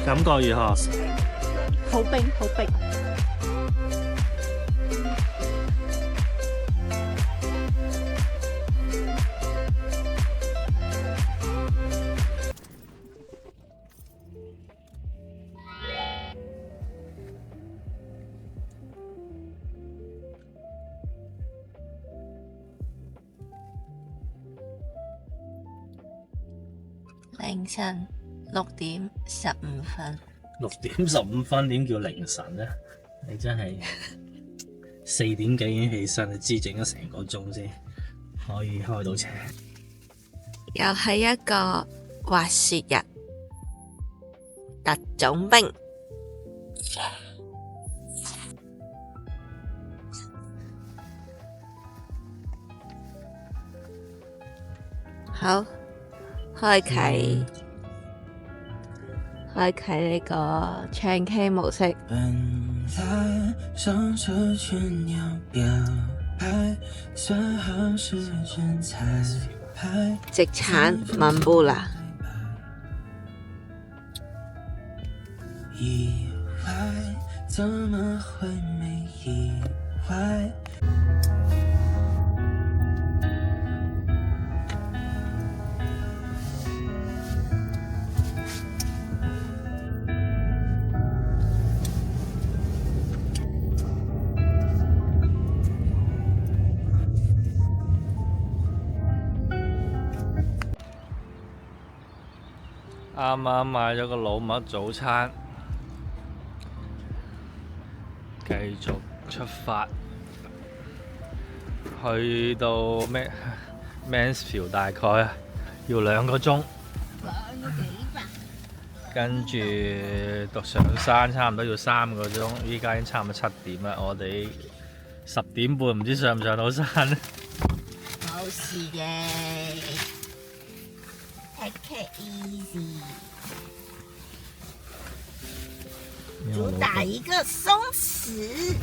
感覺如何？好冰，好冰。凌晨6點15分。6點15分點叫凌晨呢？你真係4點幾已經起身，你知整咗成個鐘先可以開到車。又係一個滑雪日，特種兵。好，開啟呢個唱 K 模式。本來上車前要表白，算好時間才拍。直產曼布拉。意外，怎麼會沒意外？啱啱買咗個老麥早餐，繼續出發，去到Mansfield 大概要2個鐘，跟住讀上山差唔多要3個鐘，依家已經差唔多7點啦，我哋10點半唔知上唔上到山咧。冇事嘅，take it easy。主打一個鬆弛。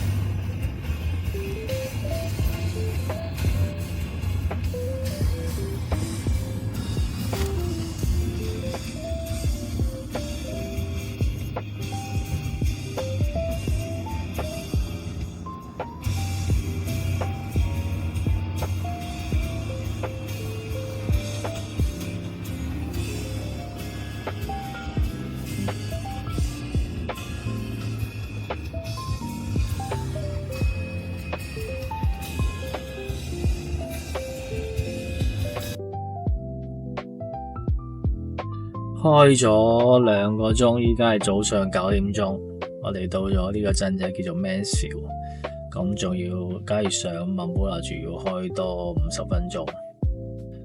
開咗2個鐘，依家係早上9點鐘，我哋到咗呢個鎮仔叫做 Mansfield， 咁仲要假如上曼布拉仲要開多50分鐘，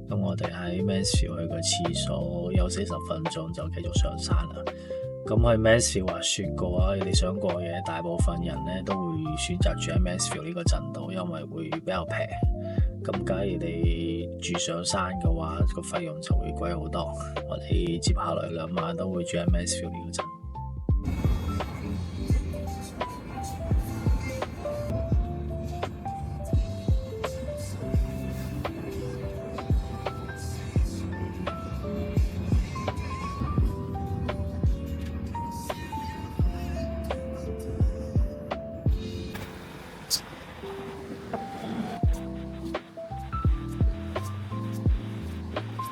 咁我哋喺 Mansfield 去個廁所休息10分鐘就繼續上山啦。咁去 Mansfield 滑雪嘅話，你想過夜，大部分人咧都會選擇住喺 Mansfield 呢個鎮度，因為會比較平。咁假如你住上山嘅話，個費用就會貴好多。我哋接下來2晚都會住喺 Mansfield 呢個鎮。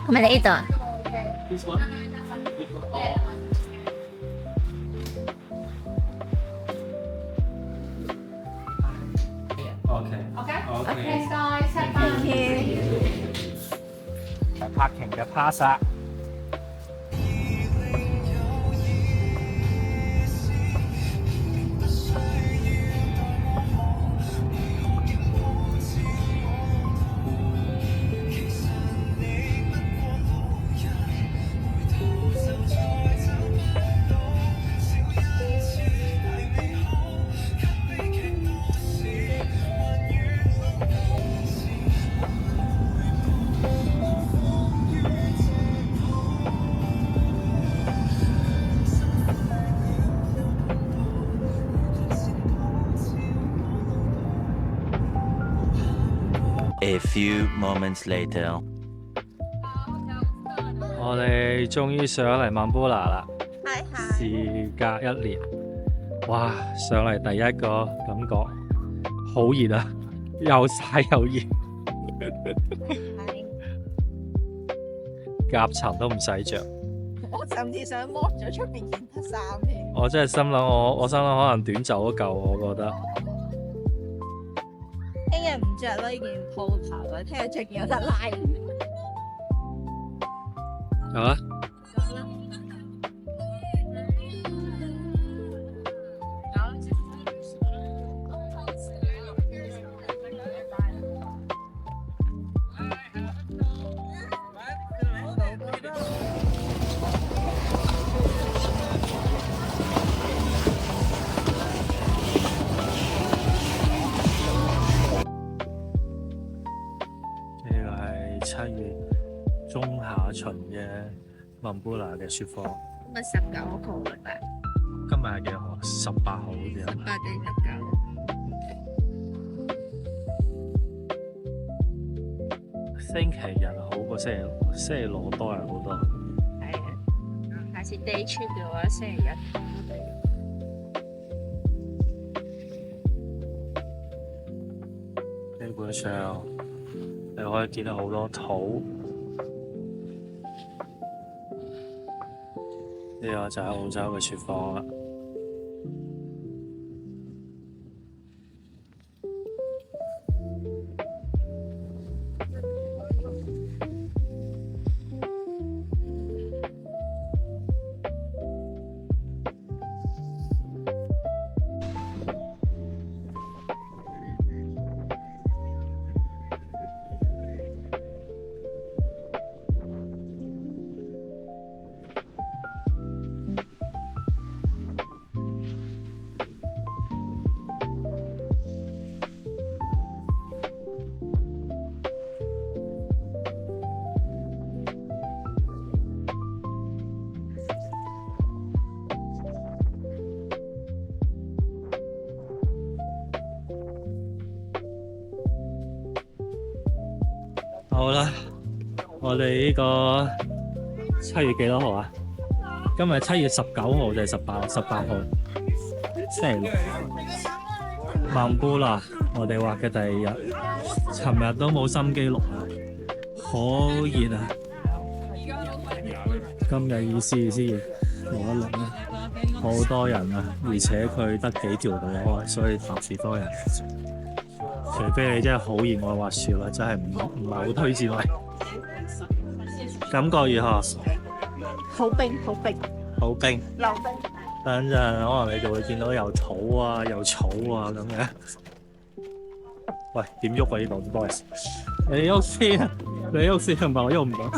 係咪呢度啊？Okay, guys, have fun. Parking 嘅 pass 啊！A few moments later， 我哋終於上嚟曼布拉啦！係係。事隔1年，哇！上嚟第一個感覺好熱啊，又曬又熱，夾層都唔使着。我甚至想剝咗出邊件衫添。我真係心諗我心諗可能短袖都夠，我覺得。聽日唔着咯，呢件鋪頭啊，聽日着件有得拉。係嘛？呢個係7月中下旬嘅文布拿嘅雪況。今日19號啦吧？今日係幾號啊？18號好似係。18定19？星期日好過星期六多人好多。係啊，下次 day trip 嘅話，星期日。基本上你可以見到好多土，呢個就係澳洲嘅雪況啦。好啦，我哋呢個7月幾多號啊？今日7月19號定係18號？星期六。孟布拿，我哋畫嘅第2日，尋日都冇心機錄啊，好熱啊！今日意思錄一錄啦，好多人啊，而且佢得幾條道開，所以特別多人。除非你真係好熱愛滑雪啦，真係唔係好推薦喂。感覺如何？好冰，好冰，好冰。流冰。等陣可能你就會見到有土啊、有草啊咁嘅。喂，點喐啊？呢度唔該，你喐先啊！你喐先，唔係我喐唔到。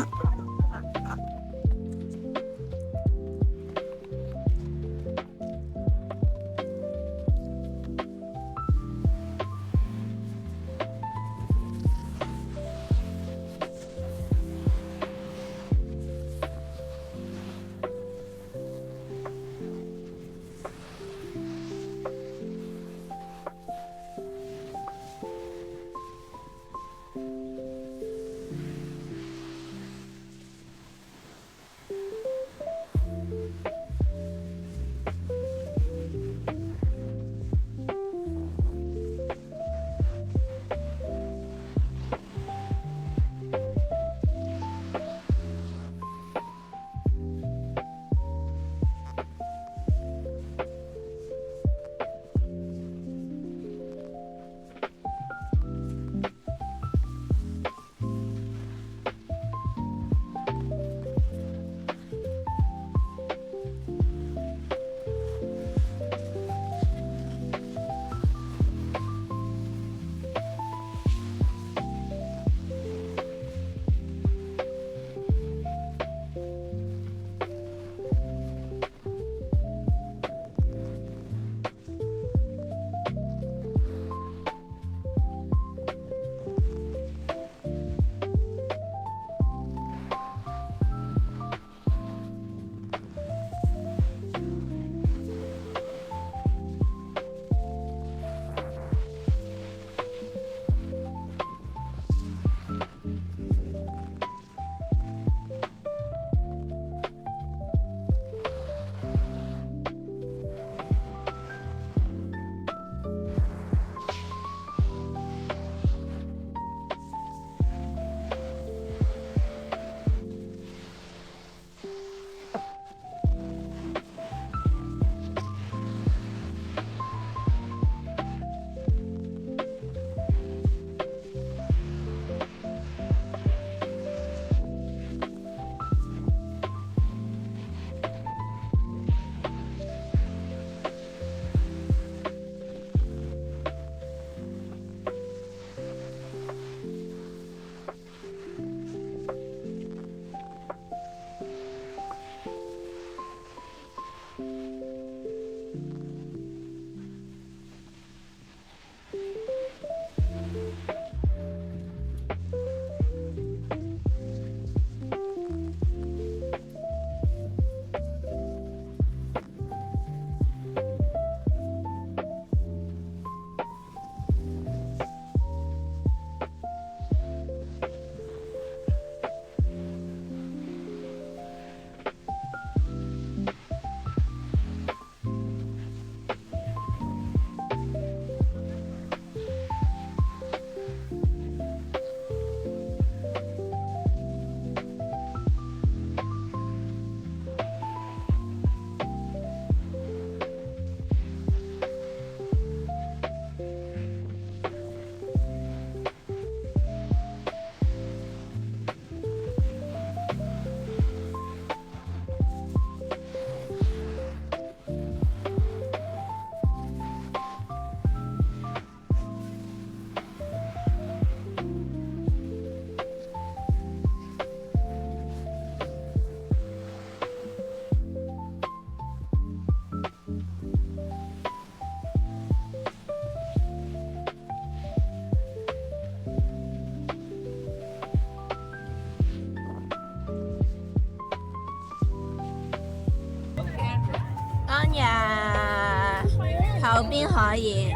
右邊可以。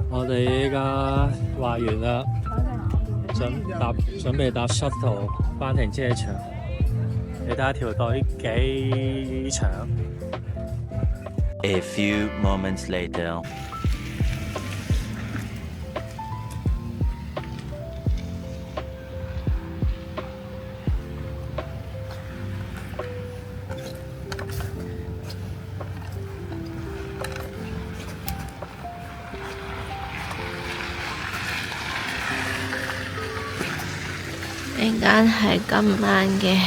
我哋依家畫完啦，準備搭 shuttle 返停車場。你睇下條隊幾長？ A few moments later. 呢間係今晚嘅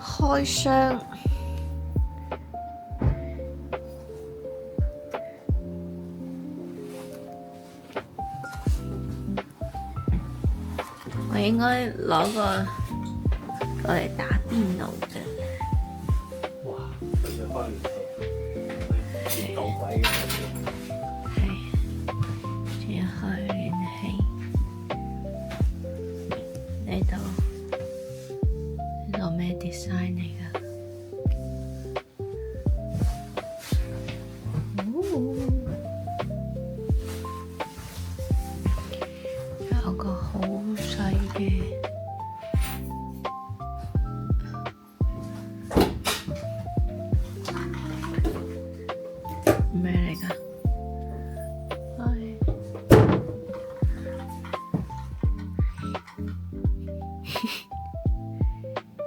開箱。我應該攞個過嚟打邊爐嘅。哇！佢要開完氣，導鬼嘅。係，仲要開暖氣。呢度咩 design 嚟㗎？有個好細嘅咩嚟㗎？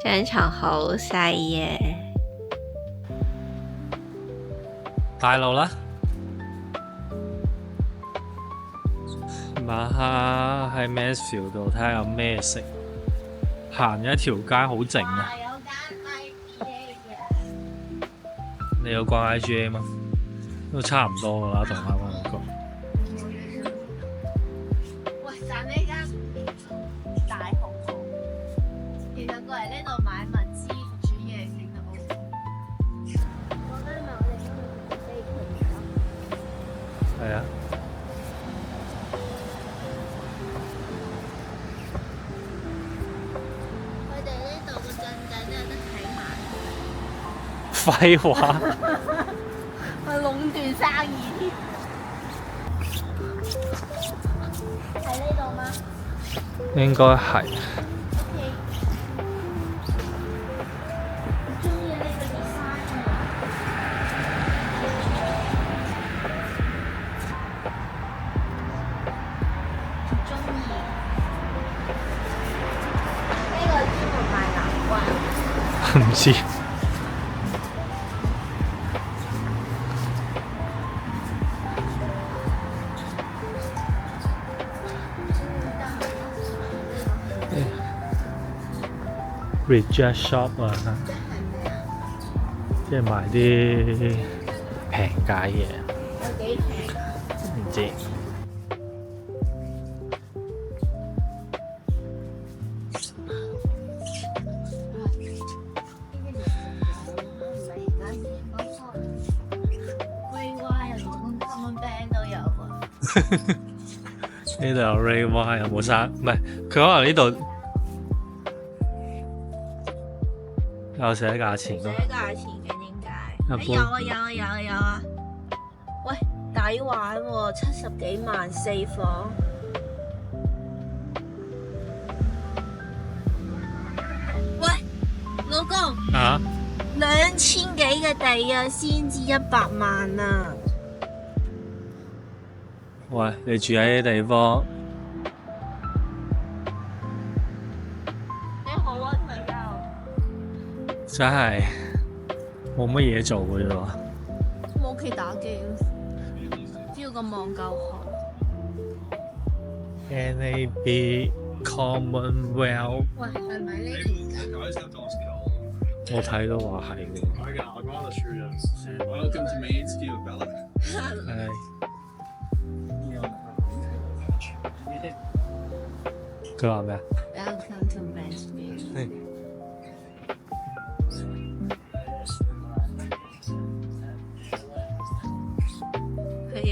張床好細嘅，大路啦！晚黑喺 Mansfield 度睇下有咩食，行咗一條街好靜啊！有間 IGA 嘅。你有逛 IGA 嗎？都差唔多噶啦，同啱啱嗰個。喂，但呢間大紅袍，其實過嚟呢度買物資煮嘢食都 OK。我覺得我哋都唔飛佢。係啊。佢哋呢度個鎮仔都有得睇埋。廢話。係壟斷生意添。喺呢度嗎？應該係。中意呢個 design 啊！中意。呢個專門賣南瓜。唔知。Reject shop 啊，即係賣啲平價嘢。有幾平啊？唔知。呢度有 Ray Y 有冇生？唔係，佢可能呢度有寫價錢咯。寫價錢嘅點解？一般有啊有啊有啊有啊！喂，抵玩喎，70幾萬4房。喂，老公，啊2000幾嘅地啊，先至100萬啊！喂，你住喺啲地方，你好啊，朋友。真係冇乜嘢做嘅啫喎。我屋企打機咯，只要個網夠好。NAB Commonwealth，喂，係咪呢邊㗎？我睇到話係嘅。係。佢話咩啊？ Welcome to Mansfield。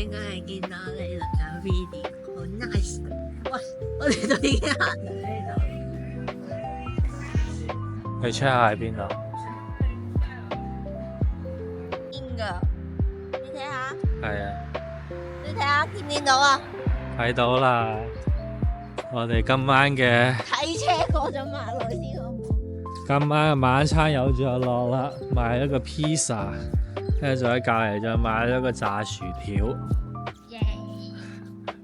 應該係見到你錄緊 video，好 nice。喂，我哋都已經行到呢度。你 check 下喺邊度？邊㗎？你睇下，係啊，你睇下見唔見到啊？睇到啦。我哋今晚嘅睇車過咗馬路先好唔好？今晚嘅晚餐有着落啦，買咗個 pizza， 跟住喺隔離就買咗個炸薯條。耶！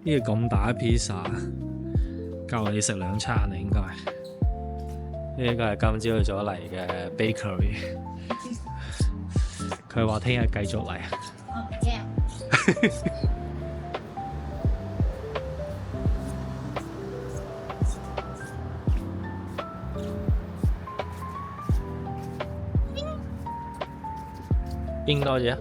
呢個咁大嘅 pizza， 夠你食2餐啊應該。呢個係今朝早嚟嘅 bakery， 佢話聽日繼續嚟。耶！邊多嘢？